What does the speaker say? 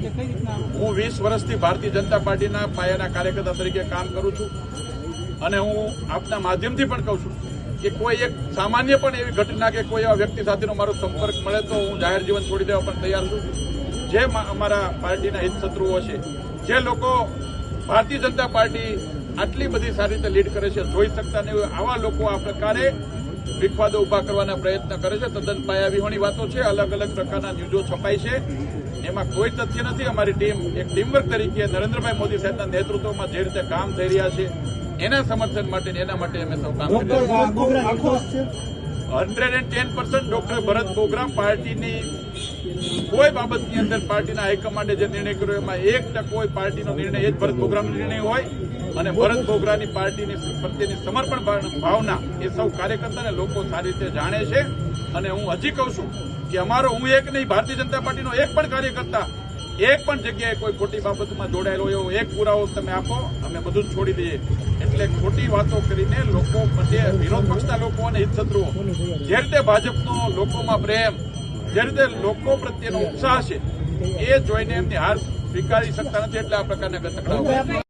છે કઈ રીતના? હું 20 વર્ષથી ભારતીય જનતા પાર્ટીના પાયાના કાર્યકર્તા તરીકે કામ કરું છું અને હું આપના માધ્યમથી પણ કહું છું કે કોઈ એક સામાન્ય પણ એવી ઘટના કે કોઈ એવા વ્યક્તિ સાથેનો મારો સંપર્ક મળે તો હું જાહેર જીવન છોડી દેવા પણ તૈયાર છું. જે અમારા પાર્ટીના હિતશત્રુઓ છે, જે લોકો ભારતીય જનતા પાર્ટી આટલી બધી સારી રીતે લીડ કરે છે જોઈ શકતા નહીં હોય, આવા લોકો આ પ્રકારે વિખવાદો ઉભા કરવાના પ્રયત્ન કરે છે. તદ્દન પાયાવિહોણી વાતો છે. અલગ અલગ પ્રકારના ન્યૂઝો છપાય છે. એમાં કોઈ તથ્ય નથી. અમારી ટીમ એક ટીમવર્ક તરીકે નરેન્દ્રભાઈ મોદી સાહેબના નેતૃત્વમાં જે રીતે કામ થઈ રહ્યા છે એના સમર્થન માટે એના માટે અમે સૌ કામ કરી રહ્યા છીએ. 110% ડોક્ટર ભરત બોગરા પાર્ટીની કોઈ બાબતની અંદર પાર્ટીના હાઈકમાન્ડે જે નિર્ણય કર્યો એમાં 1% કોઈ પાર્ટીનો નિર્ણય એ જ ભરત બોગરાનો નિર્ણય હોય અને ભરત બોગરાની પાર્ટીની પ્રત્યેની સમર્પણ ભાવના એ સૌ કાર્યકર્તા અને લોકો સારી રીતે જાણે છે. અને હું હજી કહું છું કે અમારો હું એક નહીં, ભારતીય જનતા પાર્ટીનો એક પણ કાર્યકર્તા એક પણ જગ્યાએ કોઈ ખોટી બાબતમાં જોડાયેલો એવો એક પુરાવો તમે આપો, અમે બધું જ છોડી દઈએ. એટલે ખોટી વાતો કરીને લોકો પ્રત્યે વિરોધ પક્ષના લોકો અને હિતશત્રુઓ જે રીતે ભાજપનો લોકોમાં પ્રેમ, જે રીતે લોકો પ્રત્યેનો ઉત્સાહ છે એ જોઈને એમની હાર સ્વીકારી શકતા નથી. એટલે આ પ્રકારના ગતકડાઓ